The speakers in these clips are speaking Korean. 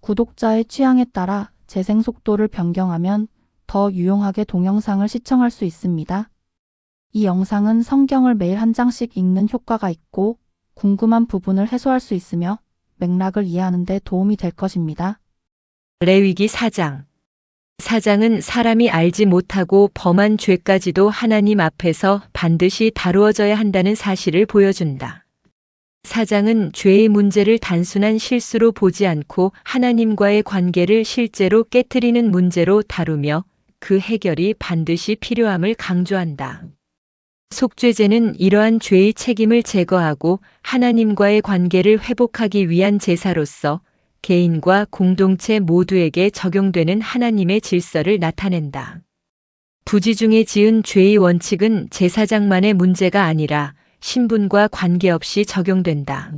구독자의 취향에 따라 재생 속도를 변경하면 더 유용하게 동영상을 시청할 수 있습니다. 이 영상은 성경을 매일 한 장씩 읽는 효과가 있고 궁금한 부분을 해소할 수 있으며 맥락을 이해하는 데 도움이 될 것입니다. 레위기 4장. 4장은 사람이 알지 못하고 범한 죄까지도 하나님 앞에서 반드시 다루어져야 한다는 사실을 보여준다. 4장은 죄의 문제를 단순한 실수로 보지 않고 하나님과의 관계를 실제로 깨트리는 문제로 다루며 그 해결이 반드시 필요함을 강조한다. 속죄제는 이러한 죄의 책임을 제거하고 하나님과의 관계를 회복하기 위한 제사로서 개인과 공동체 모두에게 적용되는 하나님의 질서를 나타낸다. 부지 중에 지은 죄의 원칙은 제사장만의 문제가 아니라 신분과 관계없이 적용된다.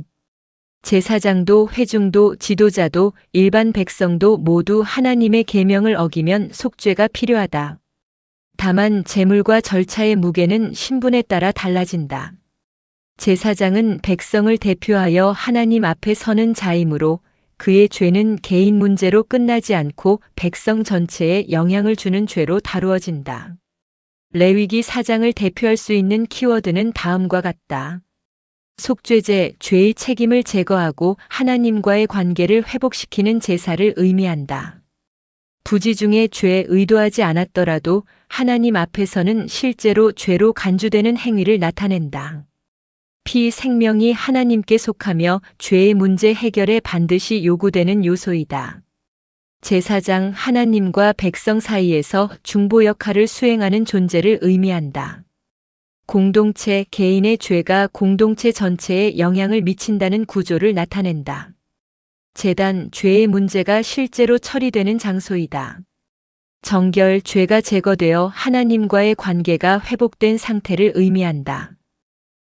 제사장도 회중도 지도자도 일반 백성도 모두 하나님의 계명을 어기면 속죄가 필요하다. 다만 제물과 절차의 무게는 신분에 따라 달라진다. 제사장은 백성을 대표하여 하나님 앞에 서는 자이므로 그의 죄는 개인 문제로 끝나지 않고 백성 전체에 영향을 주는 죄로 다루어진다. 레위기 4장을 대표할 수 있는 키워드는 다음과 같다. 속죄제, 죄의 책임을 제거하고 하나님과의 관계를 회복시키는 제사를 의미한다. 부지 중에 죄에 의도하지 않았더라도 하나님 앞에서는 실제로 죄로 간주되는 행위를 나타낸다. 피 생명이 하나님께 속하며 죄의 문제 해결에 반드시 요구되는 요소이다. 제사장 하나님과 백성 사이에서 중보 역할을 수행하는 존재를 의미한다. 공동체 개인의 죄가 공동체 전체에 영향을 미친다는 구조를 나타낸다. 제단 죄의 문제가 실제로 처리되는 장소이다. 정결 죄가 제거되어 하나님과의 관계가 회복된 상태를 의미한다.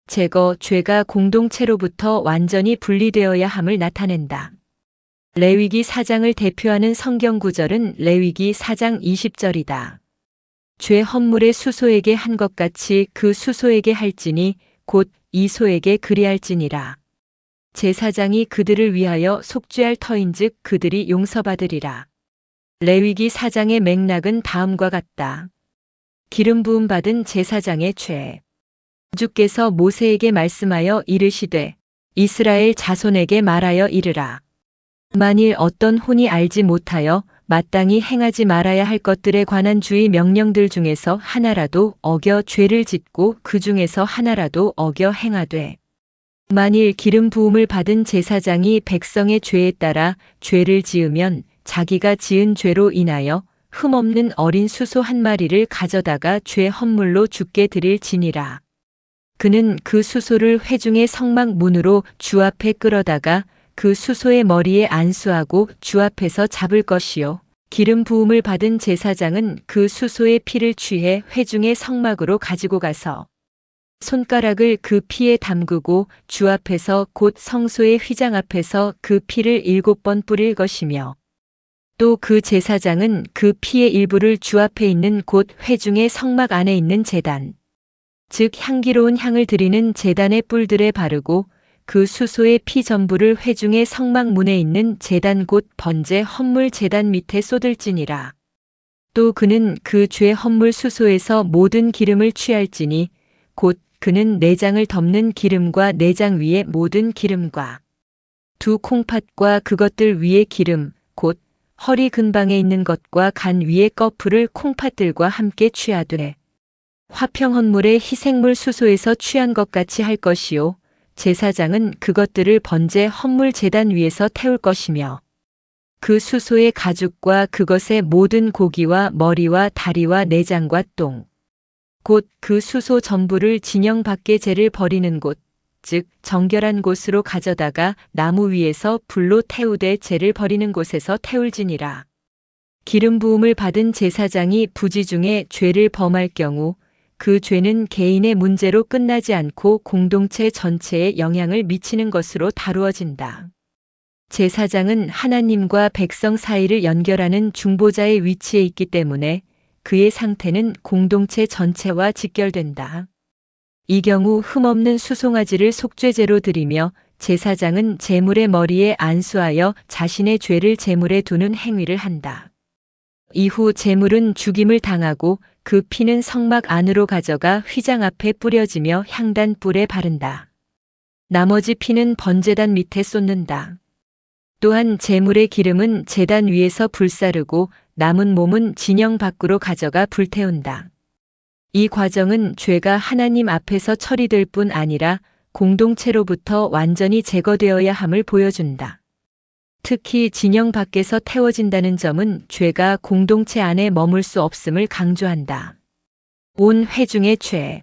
제거 죄가 공동체로부터 완전히 분리되어야 함을 나타낸다. 레위기 4장을 대표하는 성경 구절은 레위기 4장 20절이다. 죄 헌물의 수소에게 한 것 같이 그 수소에게 할지니 곧 이 소에게 그리할지니라. 제사장이 그들을 위하여 속죄할 터인즉 그들이 용서받으리라. 레위기 4장의 맥락은 다음과 같다. 기름 부음 받은 제사장의 죄. 주께서 모세에게 말씀하여 이르시되 이스라엘 자손에게 말하여 이르라. 만일 어떤 혼이 알지 못하여 마땅히 행하지 말아야 할 것들에 관한 주의 명령들 중에서 하나라도 어겨 죄를 짓고 그 중에서 하나라도 어겨 행하되 만일 기름 부음을 받은 제사장이 백성의 죄에 따라 죄를 지으면 자기가 지은 죄로 인하여 흠없는 어린 수소 한 마리를 가져다가 죄 헌물로 주께 드릴지니라. 그는 그 수소를 회중의 성막 문으로 주 앞에 끌어다가 그 수소의 머리에 안수하고 주 앞에서 잡을 것이요. 기름 부음을 받은 제사장은 그 수소의 피를 취해 회중의 성막으로 가지고 가서 손가락을 그 피에 담그고 주 앞에서 곧 성소의 휘장 앞에서 그 피를 7번 뿌릴 것이며 또 그 제사장은 그 피의 일부를 주 앞에 있는 곧 회중의 성막 안에 있는 제단 즉 향기로운 향을 드리는 제단의 뿔들에 바르고 그 수소의 피 전부를 회중의 성막 문에 있는 제단 곧 번제 헌물 제단 밑에 쏟을지니라. 또 그는 그 죄 헌물 수소에서 모든 기름을 취할지니 곧 그는 내장을 덮는 기름과 내장 위에 모든 기름과 두 콩팥과 그것들 위에 기름 곧 허리 근방에 있는 것과 간 위에 꺼풀을 콩팥들과 함께 취하되 화평 헌물의 희생물 수소에서 취한 것 같이 할 것이요. 제사장은 그것들을 번제 헌물 제단 위에서 태울 것이며 그 수소의 가죽과 그것의 모든 고기와 머리와 다리와 내장과 똥 곧 그 수소 전부를 진영 밖에 재를 버리는 곳 즉 정결한 곳으로 가져다가 나무 위에서 불로 태우되 재를 버리는 곳에서 태울지니라. 기름 부음을 받은 제사장이 부지 중에 죄를 범할 경우 그 죄는 개인의 문제로 끝나지 않고 공동체 전체에 영향을 미치는 것으로 다루어진다. 제사장은 하나님과 백성 사이를 연결하는 중보자의 위치에 있기 때문에 그의 상태는 공동체 전체와 직결된다. 이 경우 흠없는 수송아지를 속죄제로 드리며 제사장은 제물의 머리에 안수하여 자신의 죄를 제물에 두는 행위를 한다. 이후 제물은 죽임을 당하고 그 피는 성막 안으로 가져가 휘장 앞에 뿌려지며 향단 뿔에 바른다. 나머지 피는 번제단 밑에 쏟는다. 또한 제물의 기름은 제단 위에서 불사르고 남은 몸은 진영 밖으로 가져가 불태운다. 이 과정은 죄가 하나님 앞에서 처리될 뿐 아니라 공동체로부터 완전히 제거되어야 함을 보여준다. 특히 진영 밖에서 태워진다는 점은 죄가 공동체 안에 머물 수 없음을 강조한다. 온 회중의 죄.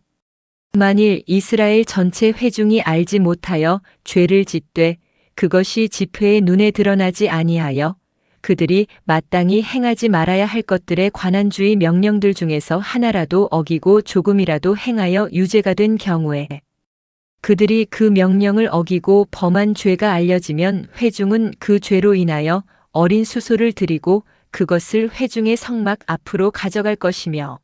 만일 이스라엘 전체 회중이 알지 못하여 죄를 짓되 그것이 집회의 눈에 드러나지 아니하여 그들이 마땅히 행하지 말아야 할 것들에 관한 주의 명령들 중에서 하나라도 어기고 조금이라도 행하여 유죄가 된 경우에 그들이 그 명령을 어기고 범한 죄가 알려지면 회중은 그 죄로 인하여 어린 수소를 드리고 그것을 회중의 성막 앞으로 가져갈 것이며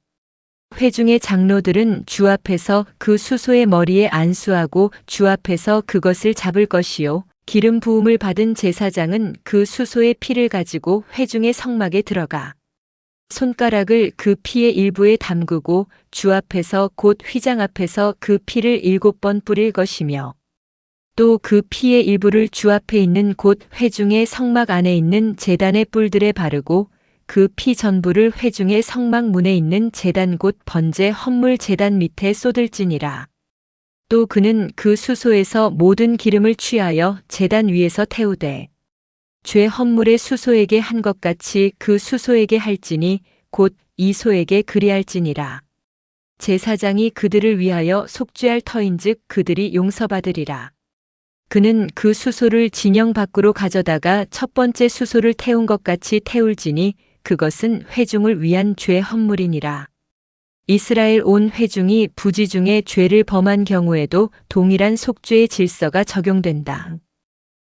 회중의 장로들은 주 앞에서 그 수소의 머리에 안수하고 주 앞에서 그것을 잡을 것이요 기름 부음을 받은 제사장은 그 수소의 피를 가지고 회중의 성막에 들어가 손가락을 그 피의 일부에 담그고 주 앞에서 곧 휘장 앞에서 그 피를 7번 뿌릴 것이며 또 그 피의 일부를 주 앞에 있는 곧 회중의 성막 안에 있는 제단의 뿔들에 바르고 그 피 전부를 회중의 성막 문에 있는 제단 곧 번제 헌물 제단 밑에 쏟을지니라. 또 그는 그 수소에서 모든 기름을 취하여 제단 위에서 태우되 죄 헌물의 수소에게 한 것 같이 그 수소에게 할지니 곧 이 소에게 그리할지니라. 제사장이 그들을 위하여 속죄할 터인즉 그들이 용서받으리라. 그는 그 수소를 진영 밖으로 가져다가 첫 번째 수소를 태운 것 같이 태울지니 그것은 회중을 위한 죄 헌물이니라. 이스라엘 온 회중이 부지 중에 죄를 범한 경우에도 동일한 속죄의 질서가 적용된다.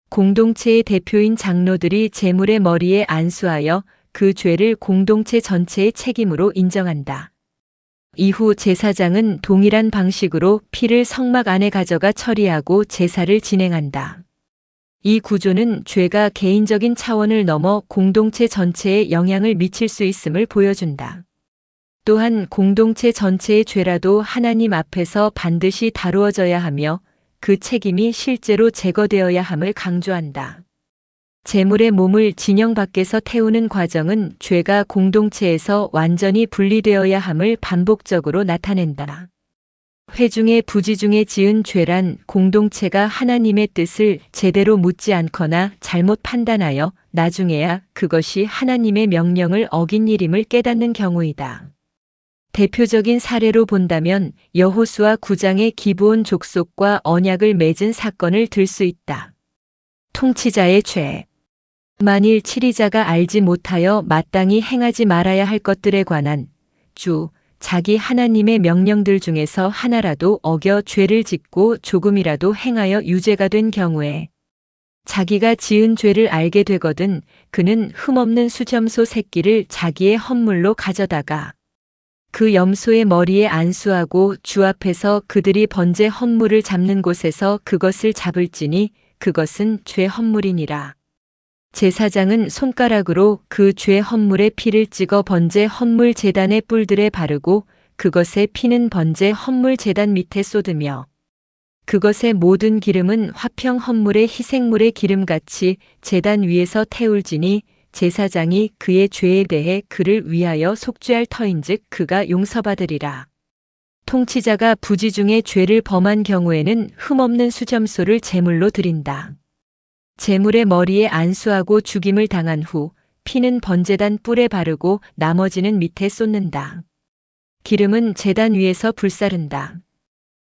공동체의 대표인 장로들이 제물의 머리에 안수하여 그 죄를 공동체 전체의 책임으로 인정한다. 이후 제사장은 동일한 방식으로 피를 성막 안에 가져가 처리하고 제사를 진행한다. 이 구조는 죄가 개인적인 차원을 넘어 공동체 전체에 영향을 미칠 수 있음을 보여준다. 또한 공동체 전체의 죄라도 하나님 앞에서 반드시 다루어져야 하며 그 책임이 실제로 제거되어야 함을 강조한다. 제물의 몸을 진영 밖에서 태우는 과정은 죄가 공동체에서 완전히 분리되어야 함을 반복적으로 나타낸다. 회중의 부지 중에 지은 죄란 공동체가 하나님의 뜻을 제대로 묻지 않거나 잘못 판단하여 나중에야 그것이 하나님의 명령을 어긴 일임을 깨닫는 경우이다. 대표적인 사례로 본다면 여호수아 9장의 기브온 족속과 언약을 맺은 사건을 들 수 있다. 통치자의 죄. 만일 치리자가 알지 못하여 마땅히 행하지 말아야 할 것들에 관한 자기 하나님의 명령들 중에서 하나라도 어겨 죄를 짓고 조금이라도 행하여 유죄가 된 경우에 자기가 지은 죄를 알게 되거든 그는 흠없는 수점소 새끼를 자기의 헌물로 가져다가 그 염소의 머리에 안수하고 주 앞에서 그들이 번제 헌물을 잡는 곳에서 그것을 잡을지니 그것은 죄 헌물이니라. 제사장은 손가락으로 그 죄 헌물의 피를 찍어 번제 헌물 제단의 뿔들에 바르고 그것의 피는 번제 헌물 제단 밑에 쏟으며 그것의 모든 기름은 화평 헌물의 희생물의 기름같이 제단 위에서 태울지니 제사장이 그의 죄에 대해 그를 위하여 속죄할 터인즉 그가 용서받으리라. 통치자가 부지 중에 죄를 범한 경우에는 흠없는 수점소를 제물로 드린다. 제물의 머리에 안수하고 죽임을 당한 후 피는 번제단 뿔에 바르고 나머지는 밑에 쏟는다. 기름은 제단 위에서 불사른다.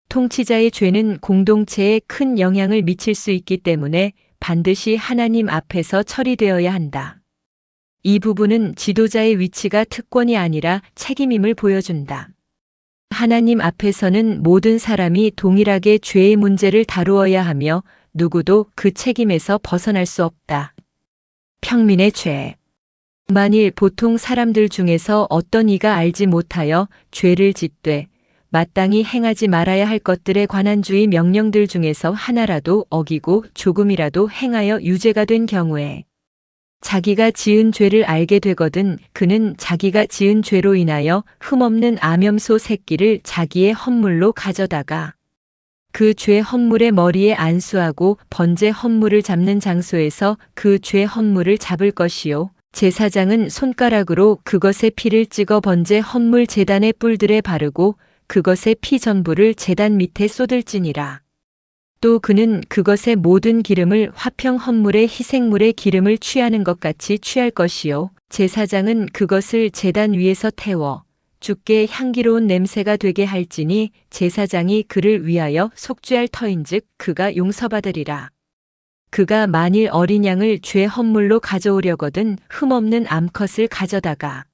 통치자의 죄는 공동체에 큰 영향을 미칠 수 있기 때문에 반드시 하나님 앞에서 처리되어야 한다. 이 부분은 지도자의 위치가 특권이 아니라 책임임을 보여준다. 하나님 앞에서는 모든 사람이 동일하게 죄의 문제를 다루어야 하며 누구도 그 책임에서 벗어날 수 없다. 평민의 죄. 만일 보통 사람들 중에서 어떤 이가 알지 못하여 죄를 짓되 마땅히 행하지 말아야 할 것들에 관한 주의 명령들 중에서 하나라도 어기고 조금이라도 행하여 유죄가 된 경우에 자기가 지은 죄를 알게 되거든 그는 자기가 지은 죄로 인하여 흠없는 암염소 새끼를 자기의 헌물로 가져다가 그 죄 헌물의 머리에 안수하고 번제 헌물을 잡는 장소에서 그 죄 헌물을 잡을 것이요. 제사장은 손가락으로 그것의 피를 찍어 번제 헌물 제단의 뿔들에 바르고 그것의 피 전부를 제단 밑에 쏟을지니라. 또 그는 그것의 모든 기름을 화평 헌물의 희생물의 기름을 취하는 것 같이 취할 것이요. 제사장은 그것을 제단 위에서 태워 주께 향기로운 냄새가 되게 할지니 제사장이 그를 위하여 속죄할 터인즉 그가 용서받으리라. 그가 만일 어린 양을 죄 헌물로 가져오려거든 흠없는 암컷을 가져다가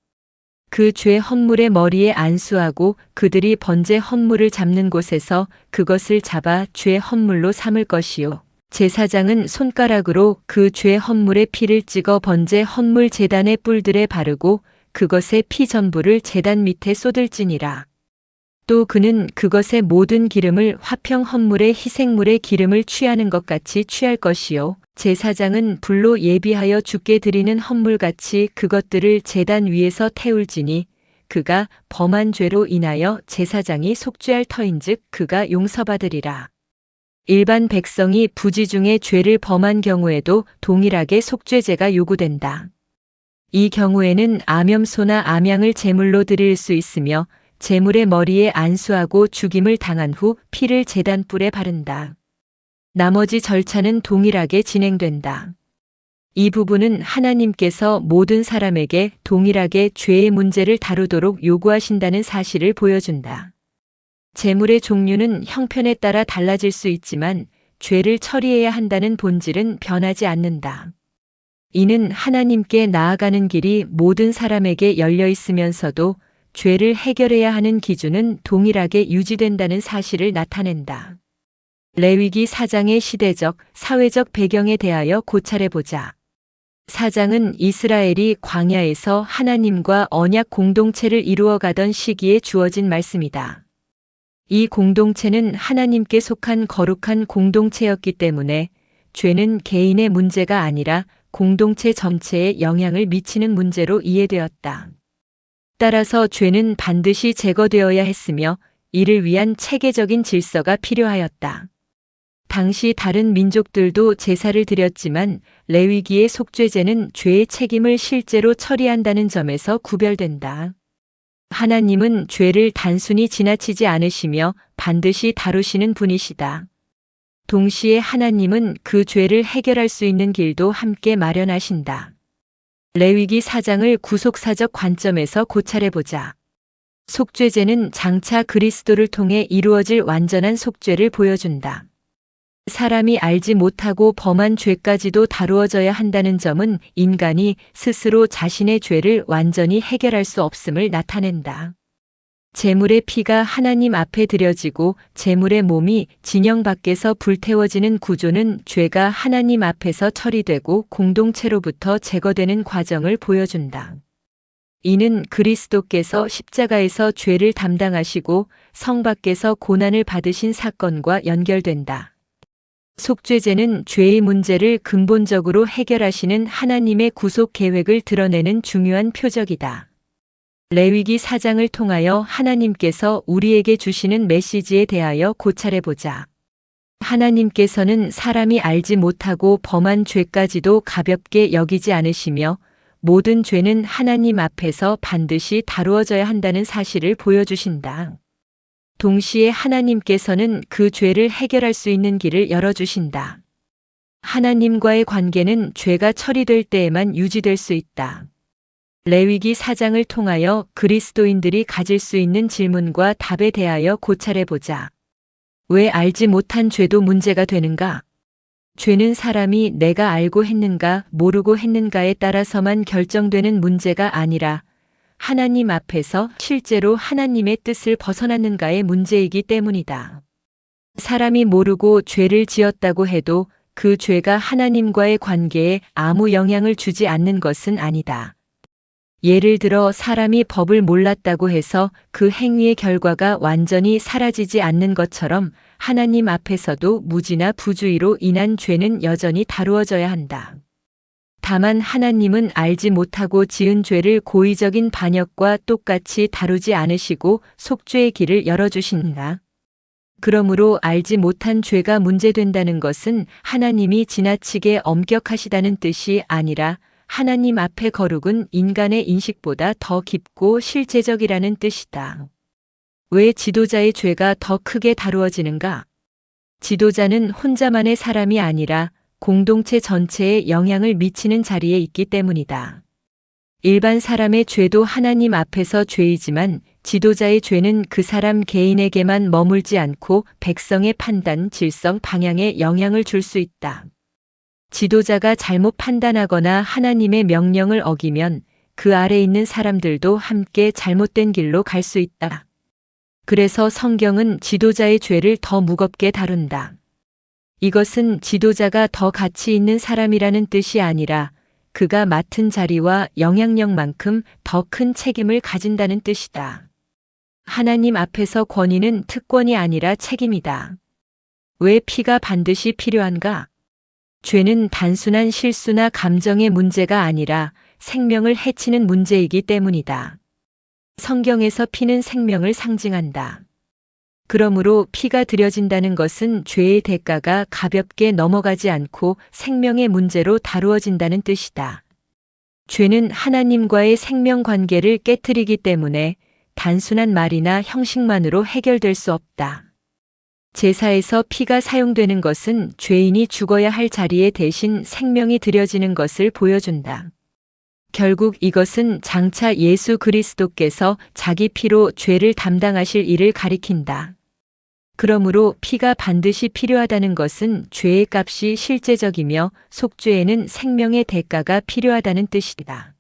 그 죄 헌물의 머리에 안수하고 그들이 번제 헌물을 잡는 곳에서 그것을 잡아 죄 헌물로 삼을 것이요. 제사장은 손가락으로 그 죄 헌물의 피를 찍어 번제 헌물 제단의 뿔들에 바르고 그것의 피 전부를 제단 밑에 쏟을지니라. 또 그는 그것의 모든 기름을 화평 헌물의 희생물의 기름을 취하는 것 같이 취할 것이요. 제사장은 불로 예비하여 주께 드리는 헌물같이 그것들을 제단 위에서 태울지니 그가 범한 죄로 인하여 제사장이 속죄할 터인즉 그가 용서받으리라. 일반 백성이 부지 중에 죄를 범한 경우에도 동일하게 속죄제가 요구된다. 이 경우에는 암염소나 암양을 제물로 드릴 수 있으며 제물의 머리에 안수하고 죽임을 당한 후 피를 제단 뿔에 바른다. 나머지 절차는 동일하게 진행된다. 이 부분은 하나님께서 모든 사람에게 동일하게 죄의 문제를 다루도록 요구하신다는 사실을 보여준다. 제물의 종류는 형편에 따라 달라질 수 있지만 죄를 처리해야 한다는 본질은 변하지 않는다. 이는 하나님께 나아가는 길이 모든 사람에게 열려 있으면서도 죄를 해결해야 하는 기준은 동일하게 유지된다는 사실을 나타낸다. 레위기 4장의 시대적, 사회적 배경에 대하여 고찰해보자. 4장은 이스라엘이 광야에서 하나님과 언약 공동체를 이루어가던 시기에 주어진 말씀이다. 이 공동체는 하나님께 속한 거룩한 공동체였기 때문에 죄는 개인의 문제가 아니라 공동체 전체에 영향을 미치는 문제로 이해되었다. 따라서 죄는 반드시 제거되어야 했으며 이를 위한 체계적인 질서가 필요하였다. 당시 다른 민족들도 제사를 드렸지만 레위기의 속죄제는 죄의 책임을 실제로 처리한다는 점에서 구별된다. 하나님은 죄를 단순히 지나치지 않으시며 반드시 다루시는 분이시다. 동시에 하나님은 그 죄를 해결할 수 있는 길도 함께 마련하신다. 레위기 4장을 구속사적 관점에서 고찰해보자. 속죄제는 장차 그리스도를 통해 이루어질 완전한 속죄를 보여준다. 사람이 알지 못하고 범한 죄까지도 다루어져야 한다는 점은 인간이 스스로 자신의 죄를 완전히 해결할 수 없음을 나타낸다. 제물의 피가 하나님 앞에 드려지고 제물의 몸이 진영 밖에서 불태워지는 구조는 죄가 하나님 앞에서 처리되고 공동체로부터 제거되는 과정을 보여준다. 이는 그리스도께서 십자가에서 죄를 담당하시고 성 밖에서 고난을 받으신 사건과 연결된다. 속죄제는 죄의 문제를 근본적으로 해결하시는 하나님의 구속 계획을 드러내는 중요한 표적이다. 레위기 4장을 통하여 하나님께서 우리에게 주시는 메시지에 대하여 고찰해보자. 하나님께서는 사람이 알지 못하고 범한 죄까지도 가볍게 여기지 않으시며 모든 죄는 하나님 앞에서 반드시 다루어져야 한다는 사실을 보여주신다. 동시에 하나님께서는 그 죄를 해결할 수 있는 길을 열어주신다. 하나님과의 관계는 죄가 처리될 때에만 유지될 수 있다. 레위기 4장을 통하여 그리스도인들이 가질 수 있는 질문과 답에 대하여 고찰해보자. 왜 알지 못한 죄도 문제가 되는가? 죄는 사람이 내가 알고 했는가 모르고 했는가에 따라서만 결정되는 문제가 아니라 하나님 앞에서 실제로 하나님의 뜻을 벗어났는가의 문제이기 때문이다. 사람이 모르고 죄를 지었다고 해도 그 죄가 하나님과의 관계에 아무 영향을 주지 않는 것은 아니다. 예를 들어 사람이 법을 몰랐다고 해서 그 행위의 결과가 완전히 사라지지 않는 것처럼 하나님 앞에서도 무지나 부주의로 인한 죄는 여전히 다루어져야 한다. 다만 하나님은 알지 못하고 지은 죄를 고의적인 반역과 똑같이 다루지 않으시고 속죄의 길을 열어주신다. 그러므로 알지 못한 죄가 문제된다는 것은 하나님이 지나치게 엄격하시다는 뜻이 아니라 하나님 앞에 거룩은 인간의 인식보다 더 깊고 실제적이라는 뜻이다. 왜 지도자의 죄가 더 크게 다루어지는가? 지도자는 혼자만의 사람이 아니라 공동체 전체에 영향을 미치는 자리에 있기 때문이다. 일반 사람의 죄도 하나님 앞에서 죄이지만 지도자의 죄는 그 사람 개인에게만 머물지 않고 백성의 판단, 질성, 방향에 영향을 줄 수 있다. 지도자가 잘못 판단하거나 하나님의 명령을 어기면 그 아래 있는 사람들도 함께 잘못된 길로 갈 수 있다. 그래서 성경은 지도자의 죄를 더 무겁게 다룬다. 이것은 지도자가 더 가치 있는 사람이라는 뜻이 아니라 그가 맡은 자리와 영향력만큼 더 큰 책임을 가진다는 뜻이다. 하나님 앞에서 권위는 특권이 아니라 책임이다. 왜 피가 반드시 필요한가? 죄는 단순한 실수나 감정의 문제가 아니라 생명을 해치는 문제이기 때문이다. 성경에서 피는 생명을 상징한다. 그러므로 피가 들여진다는 것은 죄의 대가가 가볍게 넘어가지 않고 생명의 문제로 다루어진다는 뜻이다. 죄는 하나님과의 생명 관계를 깨트리기 때문에 단순한 말이나 형식만으로 해결될 수 없다. 제사에서 피가 사용되는 것은 죄인이 죽어야 할 자리에 대신 생명이 들여지는 것을 보여준다. 결국 이것은 장차 예수 그리스도께서 자기 피로 죄를 담당하실 일을 가리킨다. 그러므로 피가 반드시 필요하다는 것은 죄의 값이 실제적이며 속죄에는 생명의 대가가 필요하다는 뜻이다.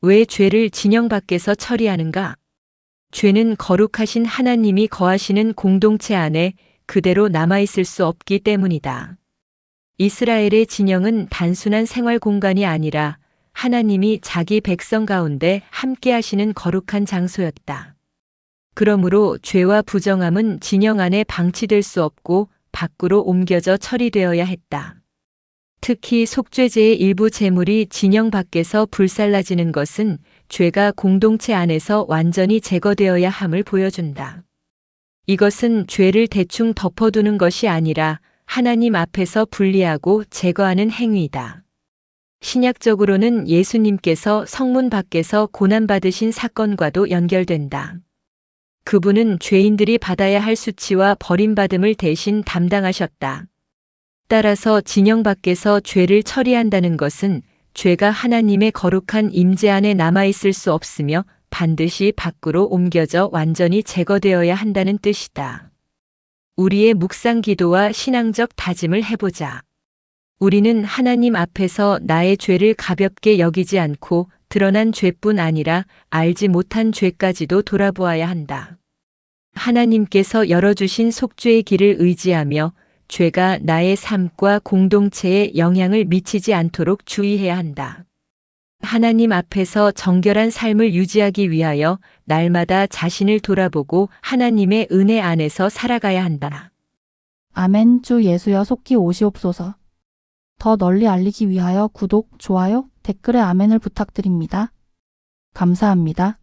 왜 죄를 진영 밖에서 처리하는가? 죄는 거룩하신 하나님이 거하시는 공동체 안에 그대로 남아있을 수 없기 때문이다. 이스라엘의 진영은 단순한 생활 공간이 아니라 하나님이 자기 백성 가운데 함께 하시는 거룩한 장소였다. 그러므로 죄와 부정함은 진영 안에 방치될 수 없고 밖으로 옮겨져 처리되어야 했다. 특히 속죄제의 일부 제물이 진영 밖에서 불살라지는 것은 죄가 공동체 안에서 완전히 제거되어야 함을 보여준다. 이것은 죄를 대충 덮어두는 것이 아니라 하나님 앞에서 분리하고 제거하는 행위이다. 신약적으로는 예수님께서 성문 밖에서 고난받으신 사건과도 연결된다. 그분은 죄인들이 받아야 할 수치와 버림받음을 대신 담당하셨다. 따라서 진영 밖에서 죄를 처리한다는 것은 죄가 하나님의 거룩한 임재 안에 남아있을 수 없으며 반드시 밖으로 옮겨져 완전히 제거되어야 한다는 뜻이다. 우리의 묵상 기도와 신앙적 다짐을 해보자. 우리는 하나님 앞에서 나의 죄를 가볍게 여기지 않고 드러난 죄뿐 아니라 알지 못한 죄까지도 돌아보아야 한다. 하나님께서 열어주신 속죄의 길을 의지하며 죄가 나의 삶과 공동체에 영향을 미치지 않도록 주의해야 한다. 하나님 앞에서 정결한 삶을 유지하기 위하여 날마다 자신을 돌아보고 하나님의 은혜 안에서 살아가야 한다. 아멘. 주 예수여 속히 오시옵소서. 더 널리 알리기 위하여 구독, 좋아요, 댓글에 아멘을 부탁드립니다. 감사합니다.